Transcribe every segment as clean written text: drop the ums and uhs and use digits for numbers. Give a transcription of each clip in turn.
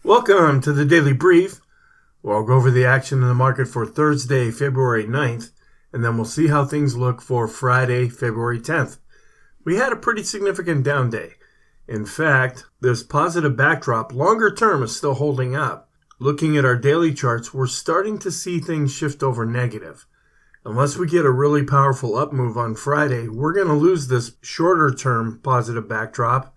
Welcome to the Daily Brief, where I'll go over the action in the market for Thursday, February 9th, and then we'll see how things look for Friday, February 10th. We had a pretty significant down day. In fact, this positive backdrop, longer term, is still holding up. Looking at our daily charts, we're starting to see things shift over negative. Unless we get a really powerful up move on Friday, we're going to lose this shorter term positive backdrop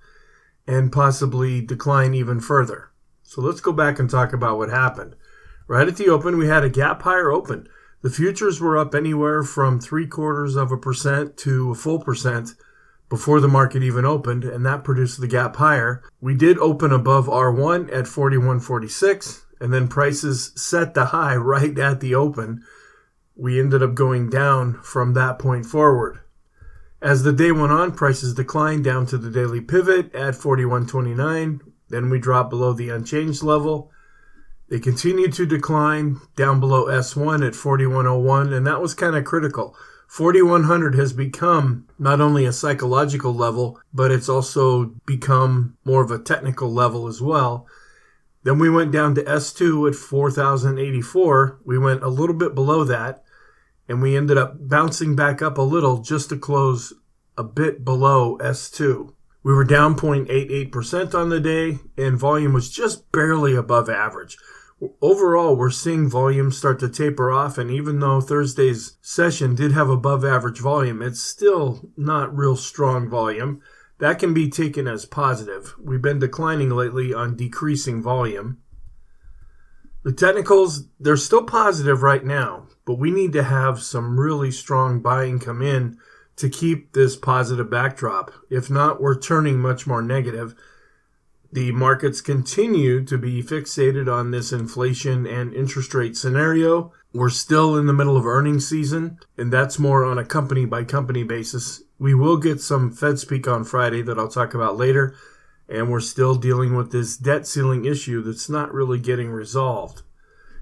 and possibly decline even further. So let's go back and talk about what happened. Right at the open, we had a gap higher open. The futures were up anywhere from 0.75% to a full percent before the market even opened, and that produced the gap higher. We did open above R1 at 41.46, and then prices set the high right at the open. We ended up going down from that point forward. As the day went on, prices declined down to the daily pivot at 41.29. Then we dropped below the unchanged level. They continued to decline down below S1 at 41.01, and that was kind of critical. 4100 has become not only a psychological level, but it's also become more of a technical level as well. Then we went down to S2 at 4084. We went a little bit below that, and we ended up bouncing back up a little just to close a bit below S2. We were down 0.88% on the day, and volume was just barely above average. Overall, we're seeing volume start to taper off, and even though Thursday's session did have above average volume, it's still not real strong volume. That can be taken as positive. We've been declining lately on decreasing volume. The technicals, they're still positive right now, but we need to have some really strong buying come in to keep this positive backdrop. If not, we're turning much more negative. The markets continue to be fixated on this inflation and interest rate scenario. We're still in the middle of earnings season, and that's more on a company-by-company basis. We will get some Fed speak on Friday that I'll talk about later, and we're still dealing with this debt ceiling issue that's not really getting resolved.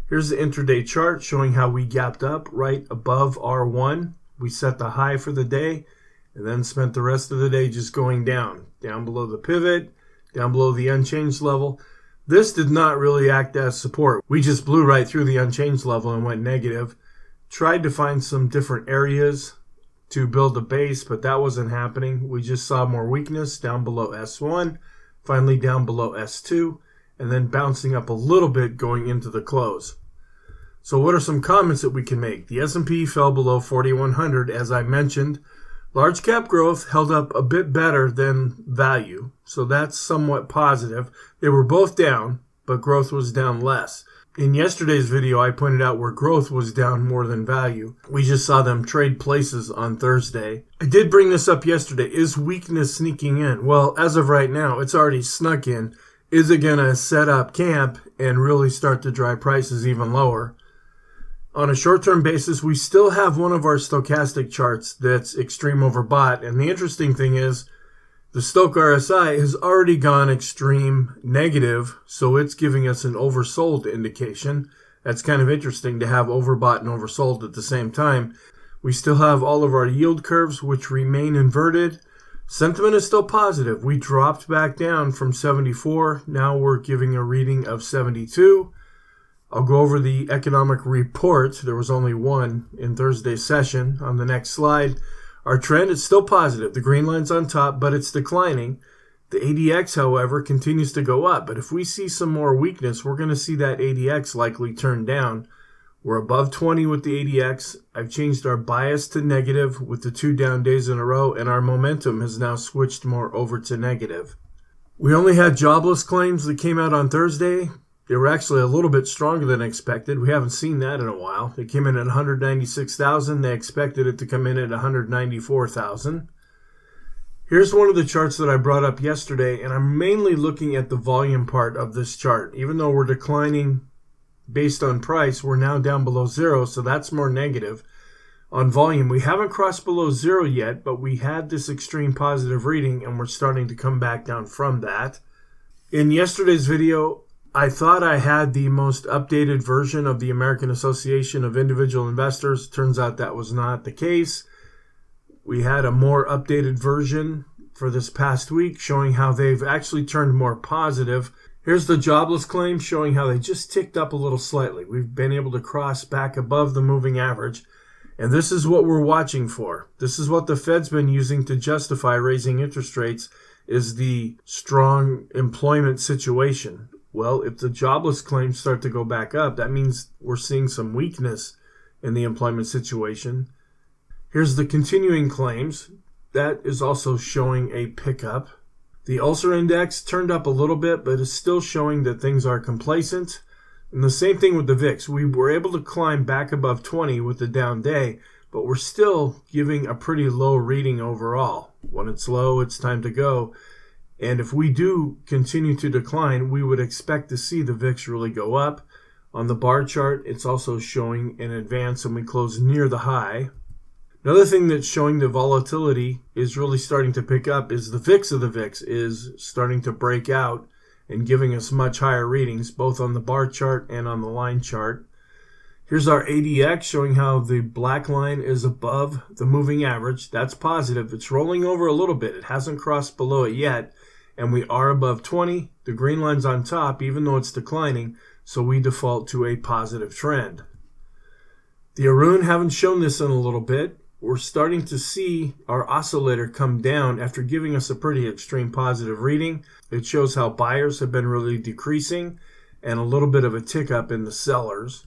Here's the intraday chart showing how we gapped up right above R1. We set the high for the day and then spent the rest of the day just going down below the pivot, down below the unchanged level. This did not really act as support. We just blew right through the unchanged level and went negative. Tried to find some different areas to build a base, but that wasn't happening. We just saw more weakness down below S1, finally down below S2, and then bouncing up a little bit going into the close. So what are some comments that we can make? The S&P fell below 4,100, as I mentioned. Large cap growth held up a bit better than value, so that's somewhat positive. They were both down, but growth was down less. In yesterday's video, I pointed out where growth was down more than value. We just saw them trade places on Thursday. I did bring this up yesterday. Is weakness sneaking in? Well, as of right now, it's already snuck in. Is it going to set up camp and really start to drive prices even lower? On a short-term basis, we still have one of our stochastic charts that's extreme overbought. And the interesting thing is the Stoch RSI has already gone extreme negative, so it's giving us an oversold indication. That's kind of interesting to have overbought and oversold at the same time. We still have all of our yield curves, which remain inverted. Sentiment is still positive. We dropped back down from 74. Now we're giving a reading of 72. I'll go over the economic report. There was only one in Thursday's session. On the next slide, our trend is still positive. The green line's on top, but it's declining. The ADX, however, continues to go up. But if we see some more weakness, we're going to see that ADX likely turn down. We're above 20 with the ADX. I've changed our bias to negative with the 2 down days in a row, and our momentum has now switched more over to negative. We only had jobless claims that came out on Thursday. They were actually a little bit stronger than expected. We haven't seen that in a while. They came in at 196,000. They expected it to come in at 194,000. Here's one of the charts that I brought up yesterday, and I'm mainly looking at the volume part of this chart. Even though we're declining based on price, we're now down below zero, so that's more negative. On volume, we haven't crossed below zero yet, but we had this extreme positive reading, and we're starting to come back down from that. In yesterday's video, I thought I had the most updated version of the American Association of Individual Investors. Turns out that was not the case. We had a more updated version for this past week showing how they've actually turned more positive. Here's the jobless claim showing how they just ticked up a little slightly. We've been able to cross back above the moving average, and this is what we're watching for. This is what the Fed's been using to justify raising interest rates, is the strong employment situation. Well, if the jobless claims start to go back up, that means we're seeing some weakness in the employment situation. Here's the continuing claims. That is also showing a pickup. The ulcer index turned up a little bit, but is still showing that things are complacent. And the same thing with the VIX. We were able to climb back above 20 with the down day, but we're still giving a pretty low reading overall. When it's low, it's time to go. And if we do continue to decline, we would expect to see the VIX really go up. On the bar chart, it's also showing an advance, and we close near the high. Another thing that's showing the volatility is really starting to pick up is the VIX of the VIX is starting to break out and giving us much higher readings, both on the bar chart and on the line chart. Here's our ADX showing how the black line is above the moving average. That's positive. It's rolling over a little bit. It hasn't crossed below it yet, and we are above 20. The green line's on top, even though it's declining, so we default to a positive trend. The Arun haven't shown this in a little bit. We're starting to see our oscillator come down after giving us a pretty extreme positive reading. It shows how buyers have been really decreasing and a little bit of a tick up in the sellers.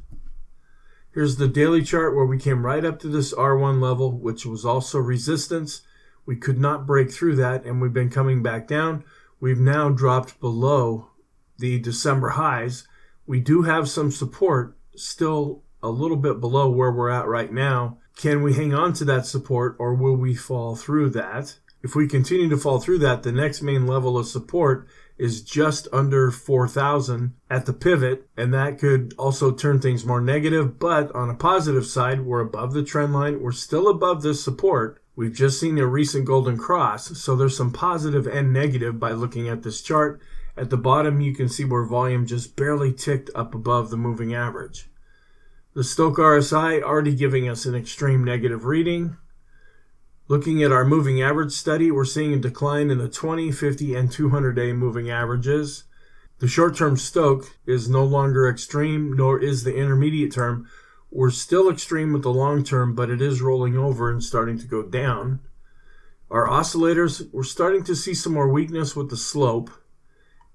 Here's the daily chart where we came right up to this R1 level, which was also resistance. We could not break through that, and we've been coming back down. We've now dropped below the December highs. We do have some support, still a little bit below where we're at right now. Can we hang on to that support, or will we fall through that? If we continue to fall through that, the next main level of support is just under 4,000 at the pivot, and that could also turn things more negative. But on a positive side, we're above the trend line. We're still above this support. We've just seen a recent golden cross, so there's some positive and negative by looking at this chart. At the bottom, you can see where volume just barely ticked up above the moving average. The Stochc RSI already giving us an extreme negative reading. Looking at our moving average study, we're seeing a decline in the 20, 50, and 200-day moving averages. The short-term Stochc is no longer extreme, nor is the intermediate term. We're still extreme with the long term, but it is rolling over and starting to go down. Our oscillators, we're starting to see some more weakness with the slope,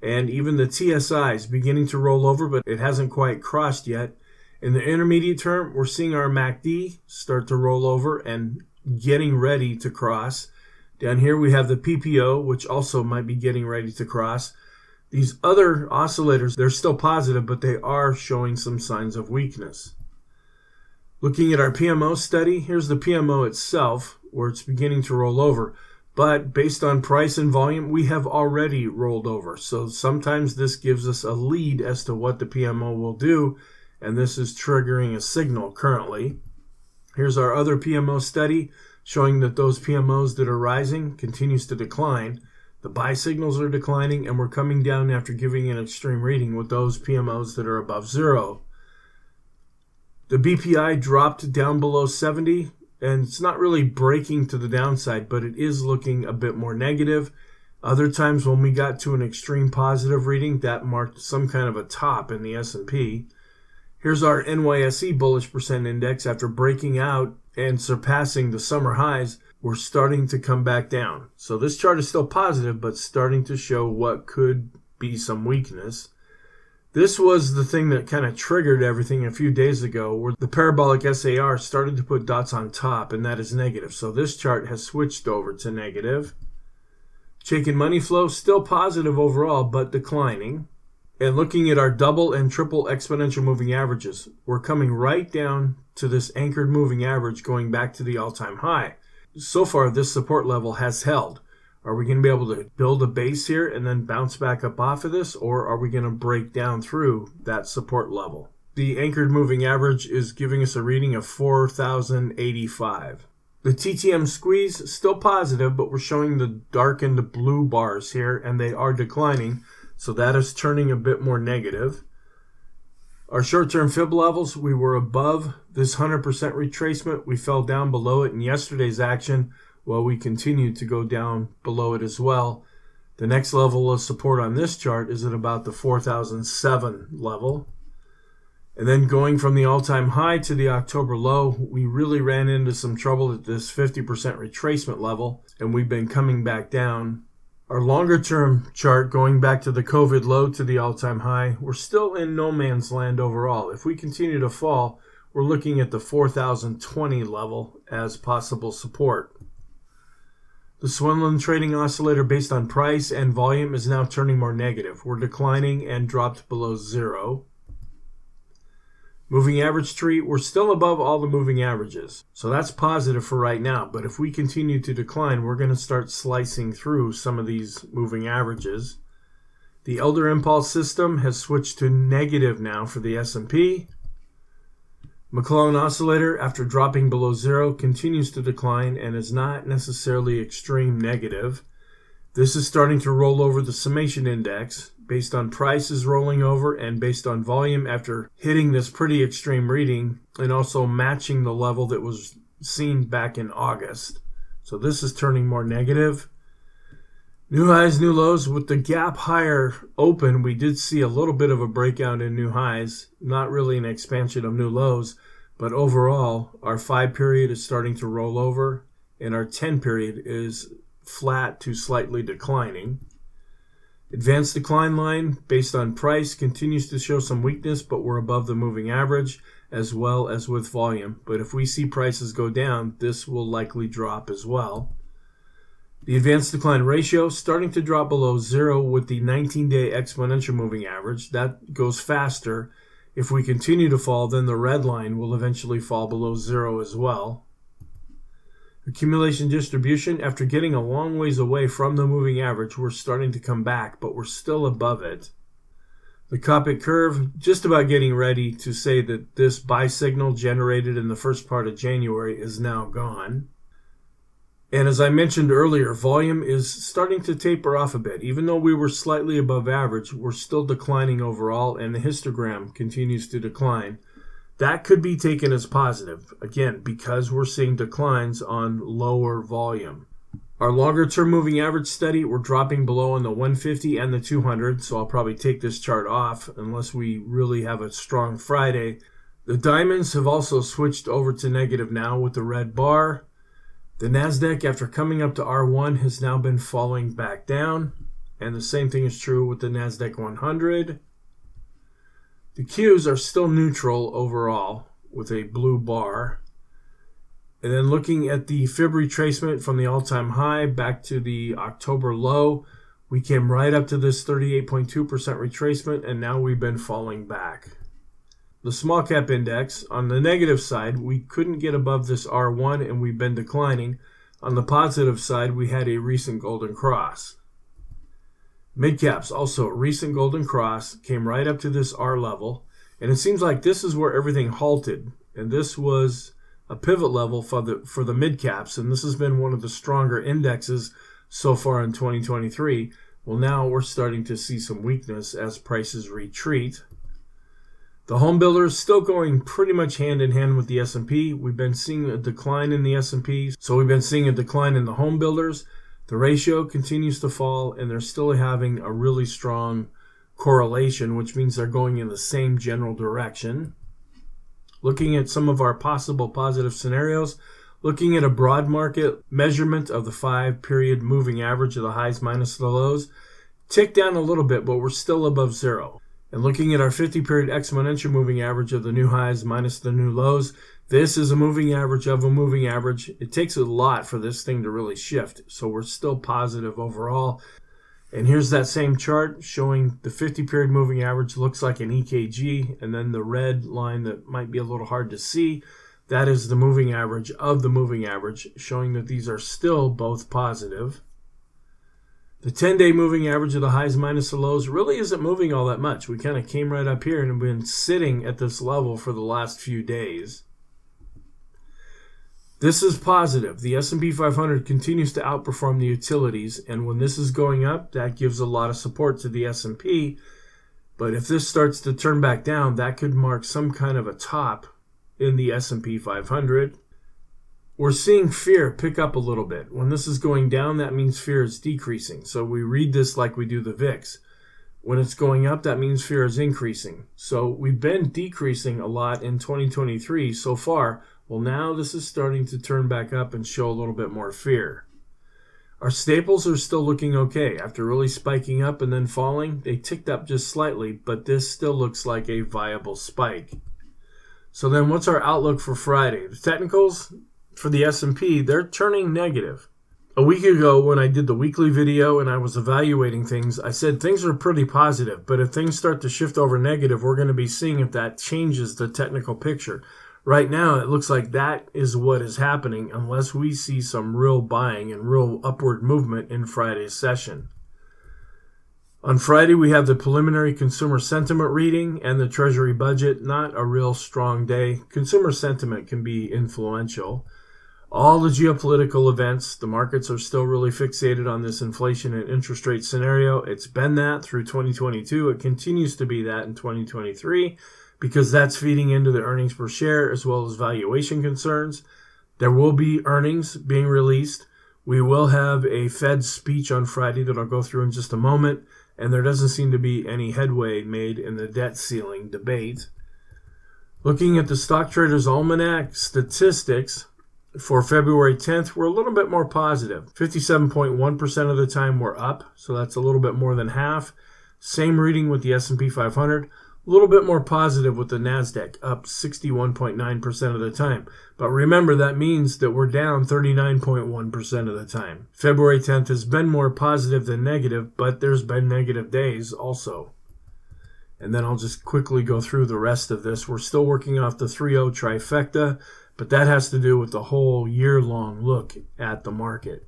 and even the TSI is beginning to roll over, but it hasn't quite crossed yet. In the intermediate term, we're seeing our MACD start to roll over and getting ready to cross. Down here we have the PPO, which also might be getting ready to cross. These other oscillators, they're still positive, but they are showing some signs of weakness. Looking at our PMO study, here's the PMO itself, where it's beginning to roll over. But based on price and volume, we have already rolled over. So sometimes this gives us a lead as to what the PMO will do, and this is triggering a signal currently. Here's our other PMO study showing that those PMOs that are rising continues to decline. The buy signals are declining, and we're coming down after giving an extreme reading with those PMOs that are above zero. The BPI dropped down below 70, and it's not really breaking to the downside, but it is looking a bit more negative. Other times when we got to an extreme positive reading, that marked some kind of a top in the S&P. Here's our NYSE bullish percent index. After breaking out and surpassing the summer highs, we're starting to come back down. So this chart is still positive, but starting to show what could be some weakness. This was the thing that kind of triggered everything a few days ago, where the parabolic SAR started to put dots on top, and that is negative. So this chart has switched over to negative. Chaikin money flow still positive overall, but declining. And looking at our double and triple exponential moving averages, we're coming right down to this anchored moving average going back to the all-time high. So far, this support level has held. Are we going to be able to build a base here and then bounce back up off of this, or are we going to break down through that support level? The anchored moving average is giving us a reading of 4,085. The TTM squeeze still positive, but we're showing the darkened blue bars here, and they are declining. So that is turning a bit more negative. Our short-term fib levels, we were above this 100% retracement. We fell down below it in yesterday's action, while we continued to go down below it as well. The next level of support on this chart is at about the 4,007 level. And then going from the all-time high to the October low, we really ran into some trouble at this 50% retracement level, and we've been coming back down. Our longer-term chart, going back to the COVID low to the all-time high, we're still in no man's land overall. If we continue to fall, we're looking at the 4,020 level as possible support. The Swinland trading oscillator based on price and volume is now turning more negative. We're declining and dropped below zero. Moving average tree, we're still above all the moving averages. So that's positive for right now. But if we continue to decline, we're going to start slicing through some of these moving averages. The Elder Impulse system has switched to negative now for the S&P. McClellan oscillator, after dropping below zero, continues to decline and is not necessarily extreme negative. This is starting to roll over the summation index based on prices rolling over and based on volume after hitting this pretty extreme reading and also matching the level that was seen back in August. So this is turning more negative. New highs, new lows. With the gap higher open, we did see a little bit of a breakout in new highs, not really an expansion of new lows, but overall our 5 period is starting to roll over and our 10 period is flat to slightly declining. Advanced decline line based on price continues to show some weakness, but we're above the moving average as well as with volume. But if we see prices go down, this will likely drop as well. The advanced decline ratio starting to drop below zero with the 19-day exponential moving average. That goes faster. If we continue to fall, then the red line will eventually fall below zero as well. Accumulation distribution, after getting a long ways away from the moving average, we're starting to come back, but we're still above it. The Copic curve, just about getting ready to say that this buy signal generated in the first part of January is now gone. And as I mentioned earlier, volume is starting to taper off a bit. Even though we were slightly above average, we're still declining overall, and the histogram continues to decline. That could be taken as positive, again, because we're seeing declines on lower volume. Our longer-term moving average study, we're dropping below on the 150 and the 200, so I'll probably take this chart off unless we really have a strong Friday. The diamonds have also switched over to negative now with the red bar. The NASDAQ, after coming up to R1, has now been falling back down, and the same thing is true with the NASDAQ 100. The Qs are still neutral overall with a blue bar. And then looking at the fib retracement from the all-time high back to the October low, we came right up to this 38.2% retracement, and now we've been falling back. The small cap index, on the negative side, we couldn't get above this R1 and we've been declining. On the positive side, we had a recent golden cross. Midcaps, also a recent golden cross, came right up to this R level, and it seems like this is where everything halted, and this was a pivot level for the midcaps, and this has been one of the stronger indexes so far in 2023. Well, now we're starting to see some weakness as prices retreat. The home builders still going pretty much hand in hand with the S&P. We've been seeing a decline in the S&P, so we've been seeing a decline in the home builders. The ratio continues to fall, and they're still having a really strong correlation, which means they're going in the same general direction. Looking at some of our possible positive scenarios, looking at a broad market measurement of the 5-period moving average of the highs minus the lows, ticked down a little bit, but we're still above zero. And looking at our 50-period exponential moving average of the new highs minus the new lows, this is a moving average of a moving average. It takes a lot for this thing to really shift, so we're still positive overall. And here's that same chart showing the 50-period moving average looks like an EKG, and then the red line that might be a little hard to see, that is the moving average of the moving average, showing that these are still both positive. The 10-day moving average of the highs minus the lows really isn't moving all that much. We kind of came right up here and have been sitting at this level for the last few days. This is positive. The S&P 500 continues to outperform the utilities, and when this is going up, that gives a lot of support to the S&P. But if this starts to turn back down, that could mark some kind of a top in the S&P 500. We're seeing fear pick up a little bit. When this is going down, that means fear is decreasing. So we read this like we do the VIX. When it's going up, that means fear is increasing. So we've been decreasing a lot in 2023 so far. Well, now this is starting to turn back up and show a little bit more fear. Our staples are still looking okay. After really spiking up and then falling, they ticked up just slightly, but this still looks like a viable spike. So then what's our outlook for Friday? The technicals for the S&P, they're turning negative. A week ago when I did the weekly video and I was evaluating things, I said things are pretty positive, but if things start to shift over negative, we're going to be seeing if that changes the technical picture. Right now, it looks like that is what is happening unless we see some real buying and real upward movement in Friday's session. On Friday, we have the preliminary consumer sentiment reading and the Treasury budget. Not a real strong day. Consumer sentiment can be influential. All the geopolitical events, the markets are still really fixated on this inflation and interest rate scenario. It's been that through 2022. It continues to be that in 2023 because that's feeding into the earnings per share as well as valuation concerns. There will be earnings being released. We will have a Fed speech on Friday that I'll go through in just a moment, and there doesn't seem to be any headway made in the debt ceiling debate. Looking at the Stock Traders Almanac statistics, for February 10th, we're a little bit more positive. 57.1% of the time we're up, so that's a little bit more than half. Same reading with the S&P 500. A little bit more positive with the NASDAQ, up 61.9% of the time. But remember, that means that we're down 39.1% of the time. February 10th has been more positive than negative, but there's been negative days also. And then I'll just quickly go through the rest of this. We're still working off the 3-0 trifecta, but that has to do with the whole year-long look at the market.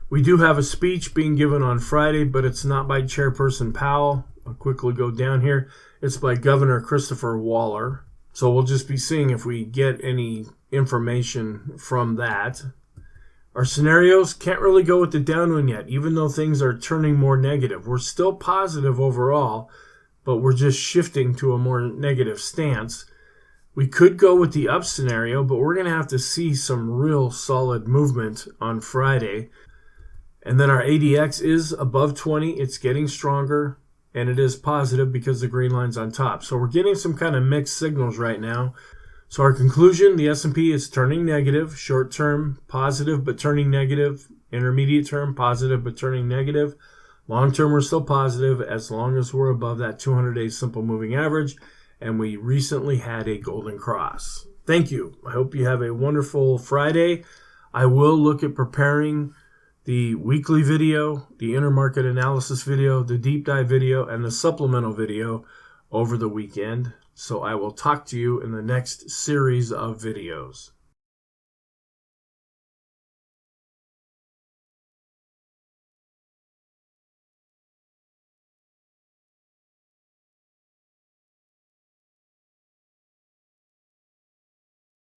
We do have a speech being given on Friday, but it's not by Chairperson Powell. I'll quickly go down here. It's by Governor Christopher Waller. So we'll just be seeing if we get any information from that. Our scenarios can't really go with the downwind yet, even though things are turning more negative. We're still positive overall, but we're just shifting to a more negative stance. We could go with the up scenario, but we're going to have to see some real solid movement on Friday. And then our ADX is above 20. It's getting stronger, and it is positive because the green line's on top. So we're getting some kind of mixed signals right now. So our conclusion, the S&P is turning negative. Short term, positive but turning negative. Intermediate term, positive but turning negative. Long term, we're still positive as long as we're above that 200-day simple moving average. And we recently had a golden cross. Thank you. I hope you have a wonderful Friday. I will look at preparing the weekly video, the intermarket analysis video, the deep dive video, and the supplemental video over the weekend. So I will talk to you in the next series of videos.